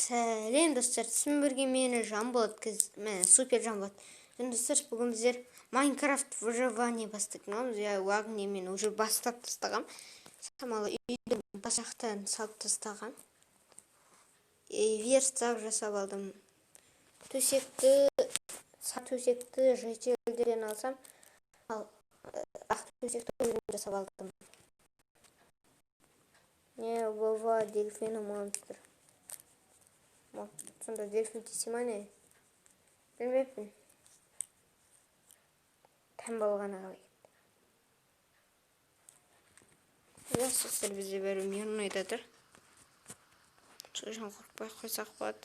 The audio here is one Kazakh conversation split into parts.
Сәлем достар, сізбен бірге мені Жанболат, супер Жанболат. Және достар, бүгін біздер Майнкрафт выживание бастаймыз. Яғни мен уже бастап тастағам. Самалы үйді басақтан салып тастағам. Верстак жасап алдым. Төсекті жителдерден алсам, ал ақ төсекті өзім жасап алдым. Не бова дельфина монстр. Сонда дельфин десе ма не? Білмеппін. Таңбалғаны қалай. Жасысыр бізде бәрі мен айтатыр. Соған қорқпай қойсақ болады.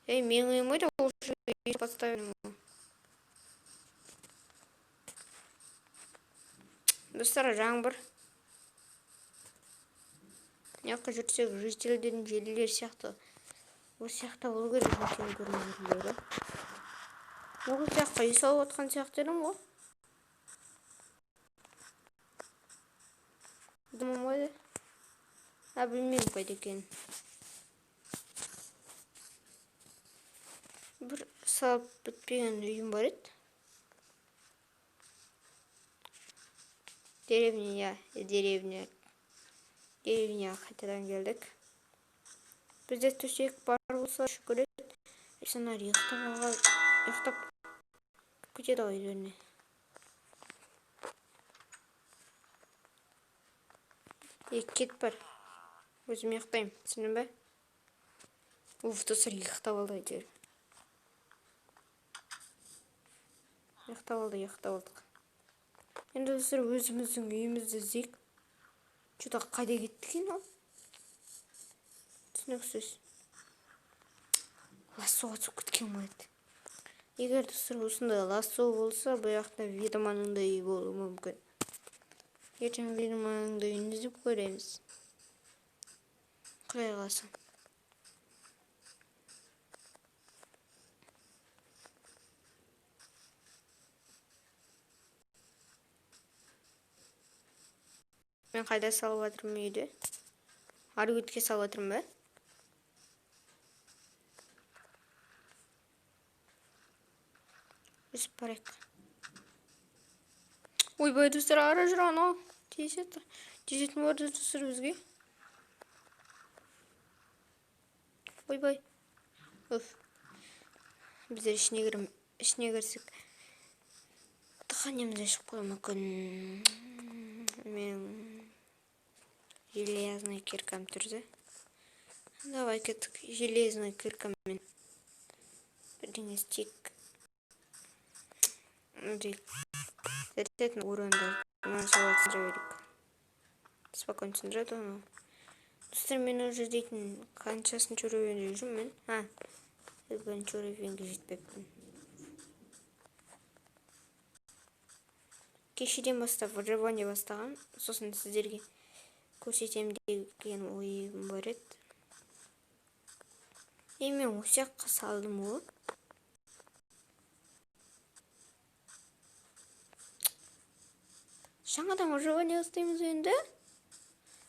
Мен оймайды ол жерге поставим. Достар, жаңбыр. Яққа жүрсек жителдердің желілер сияқты. Ол сияқты болу керек екен көрмелері. Ол жаққа үй салып отқан сияқты едім ғой. Думамайды. Білмеймін қайда екен. Бір салып бітпеген үйім бар еді. Деревня қайтадан келдік. Бізде төсек бар болса шүкір ет. Сценарий ұйықтап кетеді ғой үйдеріне. Кет бар. Өзім ұйықтаймын. Түсіндің бе? Достар, ұйықтап алды әйтеуір. Ұйықтап алдық. Енді достар, өзіміздің үйімізді іздейік. Что-то қайда кетті екен ол? Түсініксіз. Лассоға түсіп кеткен болады. Егер достар осындай лассо болса, бұл жақта видоманыңда үй болуы мүмкін. Ертең видоманыңда үйін іздеп көреміз. Құдай қаласа. Мен қайда салып жатырмын үйді? Аргүтке салып жатырмын ба? Өсіп барайық. Ойбай, достар, ара жүр анау. Тезетін бар достар бізге. Ойбай. Біздер ішіне кірсік. Дыханиеміз ашып қою мүмкін. Мен железный киркам тұрды. Давай кеттік. Железный киркамен. Бірдеңе стик. Зәртетін уровенді. Мен салат сындыра берейік. Спокойно сындырады оны. Достар, мен уже дейтін қаншасыншы уровенде жүрмін мен. Бірінші уровенге жетпеппін. Кешеден бастап выживание бастаған. Сосын сіздерге көрсетем деген ойым бар еді. Мен осы жаққа салдым ғой. Жаңадан выживание бастаймыз енді.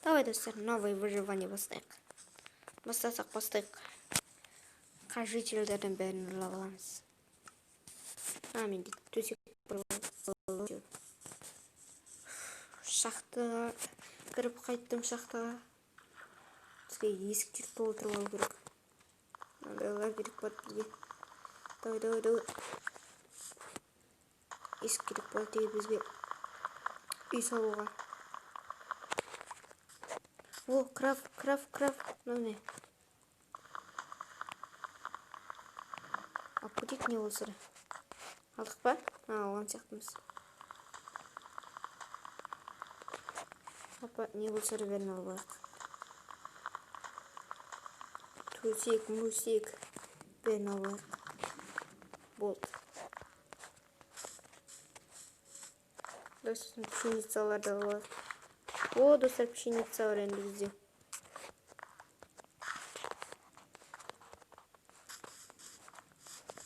Давай, достар, новый выживание бастайық. Бастайық. Қай жителдердің бәрін ұрлап аламыз. Менде төсек бар. Шахтаға кіріп қайттым шахтаға. Бізге есіктер толтырып алу керек. Мынандайлар керек бар бізге. Давай. Есік керек бар тегі бізге. Үй салуға. О, крафт. Не? Аппетит не болса. Алдық па? Алған сияқтымыз. Апа, не болса бәрін алып. Төсек, мусек бәрін алып. Болды. Достар, пшеницаларды алып. О, достар, пшеница бар енді бізде.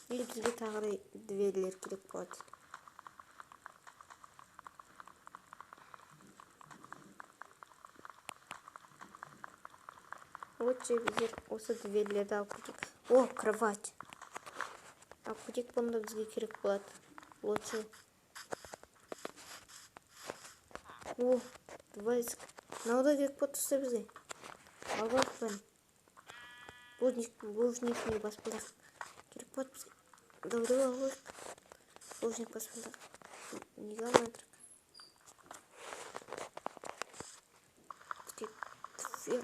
Бізге тағы дверлер керек болады. Лучше біздер осы дверьлерді алып кетейік. О, кровать. Алып кетейік, бұнда бізге керек болады. Лучше. О, двайск. Мынау керек болады тұрса бізге. Алып бәрін. Булыжник не баспалдақ. Керек болады бізге. Давай алып. Булыжник баспалдақ. Неге алмайдық? Бізге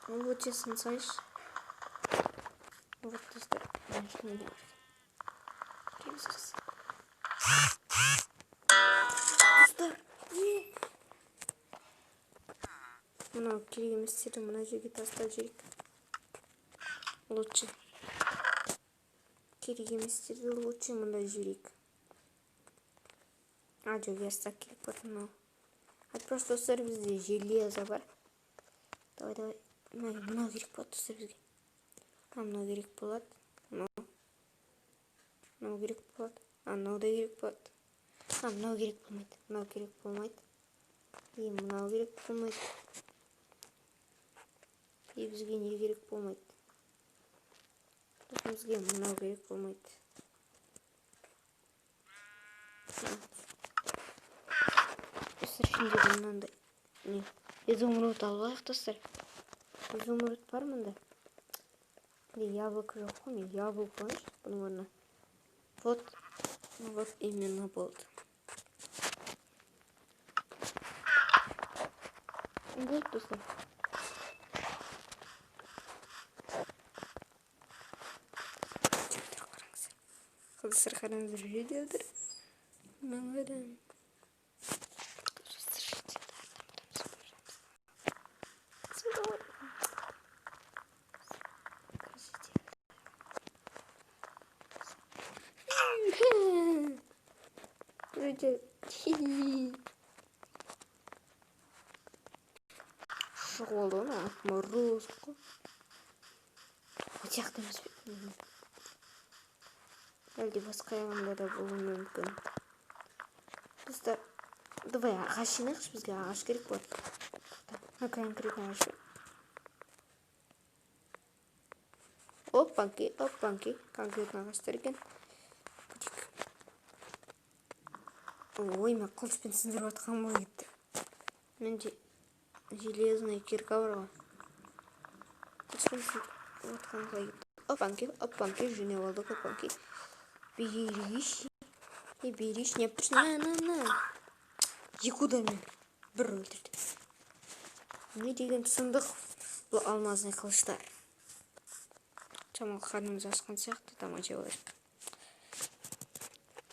вот честно, знаешь, вот это мынау керек еместерді мына жерге тастап жіберейік. Лучше керек еместерді лучше мында жіберейік. Жоқ, верстак керек болады мынау. Просто достар, бізде железо бар. Давай. Мынау керек болады достар бізге. Мынау керек болады. Мынау керек болады. Мынау да керек болады. Мынау керек болмайды. Мынау керек болмайды. Мынау керек болмайды. Бізге не керек болмайды. Бізге мынау керек болмайды. Достар, ішіндегі мынандай. Изумруд алайық достар. Изумруд бар мында. Яблоко жоқ қой, мен яблоко алайыншы бұның орнына. Вот именно болды. Болды достар. Қыздар қараңыздар, жеделдер. Маңғадан. Шолу на морозку. Хотяқты емес пе? Әлде басқа ағында да болуы мүмкін. Достар, давай ағаш жинайықшы, бізге ағаш керек болады. Конкретно ағаш. Опанки. Конкретно ағаштар екен. Ой, мен қылышпен сындырып атқан ғой кетті. Менде железный кирка бар ғой. Қылышпен сындырып атқан ғой кетті. Опанки, жинап алдық, опанки. Бериш, не тұрсын, на. Екі удармен бір өлтірді. Не деген сұмдық бұл алмазный қылыштар. Шамал қарнымыз ашқан сияқты, тамаша болайық.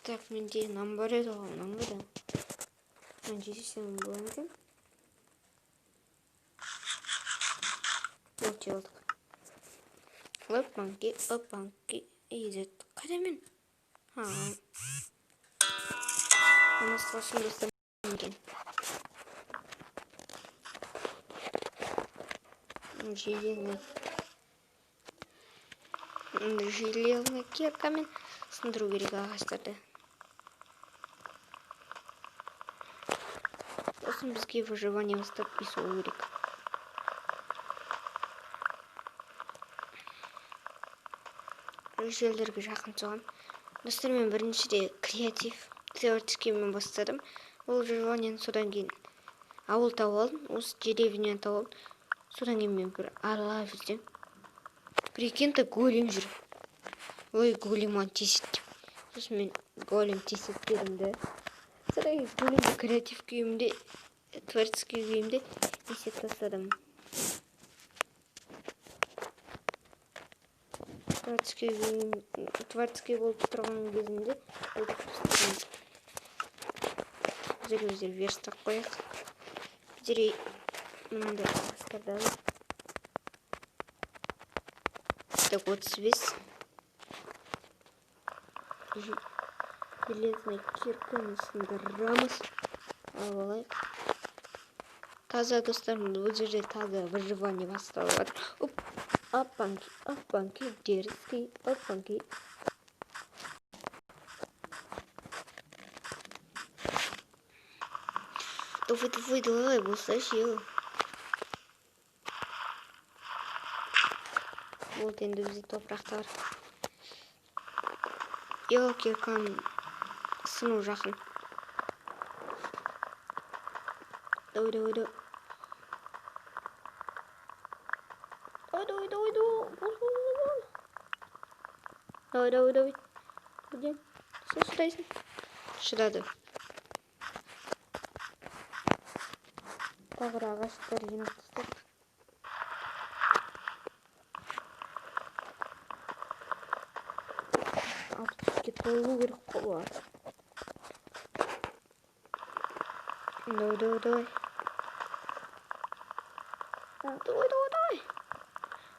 Так, менде нам бар еді ғой, нам бар еді. Мен жесем болайын екен. Өте алдық. Опанки. Езет. Қайда мен? Анастасым достар екен. Железный киркамен сындыру керек ағаштарды. Сосын бізге выживание бастап бесу керек. Желдерге жақын соған. Достар, мен біріншіде креатив теоретикемен бастадым. Ол выживаниені содан кейін ауыл тауып алдым. Осы деревняны тауып алдым. Содан кейін мен бір аралап жүрдім. Прикиньте, голем жүр. Ой, големан тесет. Сосын мен голем тесет дедім. Содан кейін големді креатив күйімде, творческий күйімде есеп тастадым. Творческий болып тұрған кезімде өздер верстак қояқ. Өздер мынандай ағаштарды алып. Так, 35. Железный кирканы сындырамыз. Алып алайық. Таза достар, бұл жерде таза выживание басталып жатыр. Опанки, дерзкий, опанки. Давай, болсайшы. Вот енді бізде топырақтар. Киркам сыну жақын. Давай. Давай. Где? Сюда. Шыдады. Тағыр ағаштар жинап тастап. Артықке толу керек қолар.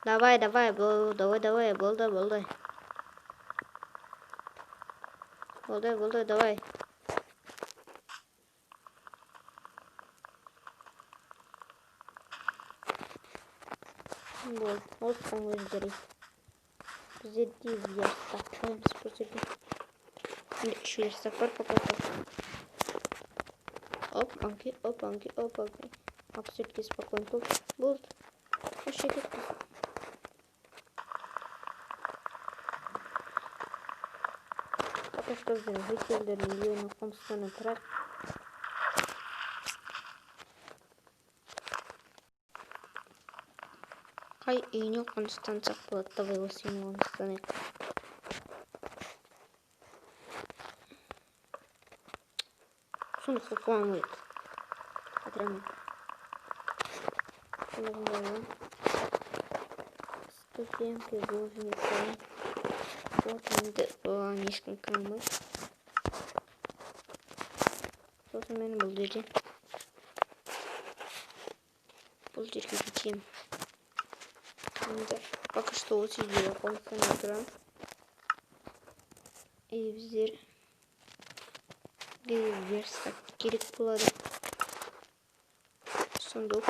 Давай. Давай, болды. Болды, давай. Болды, осыдан өздері. Біздерде верстак қойымыз бұл жерде. Енді үш верстак бар, Опанки. Абсолютно спокойно тут. Болды. Вообще кетті. Пока что біздің жителдердің үйіне қоныстаны тұрақ. Қай үйіне қоныстансақ болады, давай осы үйіне қоныстанайық. Соны қоқуамайды. Қатырамын. Ступеньки должницы. Вот он ешкін кірміз. Сосын мен бұл жерге кетем. Енді пока что осы жерге қоныстана тұрам. И біздер верстак керек болады. Сундук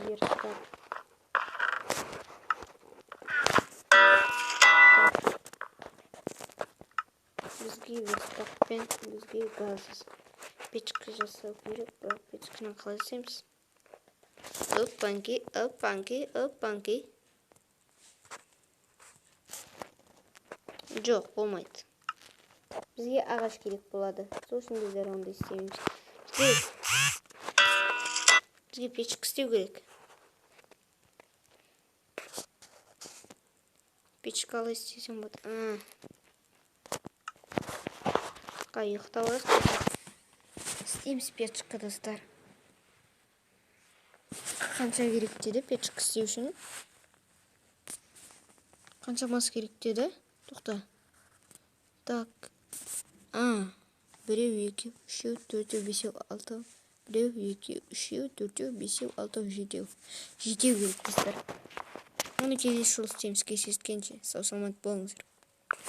верстак. Бізге верстакпен бізге газсыз печка жасау керек. Бірақ печканы қалай жасаймыз? Опанки. Жоқ, болмайды. Бізге ағаш керек болады. Сосын біздер онда істейміз. Бізге печка істеу керек. Печка қалай істесем болады? Ұйықтауық. Істейміз печка, достар. Қанша керек деді печка істеу үшін? Қанша мас керек деді? Тоқта. Так. 1, 2, 3, 4, 5, 6. 1, 2, 3, 4, 5, 6, 7. 7 керек, достар. Оны келесі жолы істейміз. Кездескенше сау саламат болыңыздар.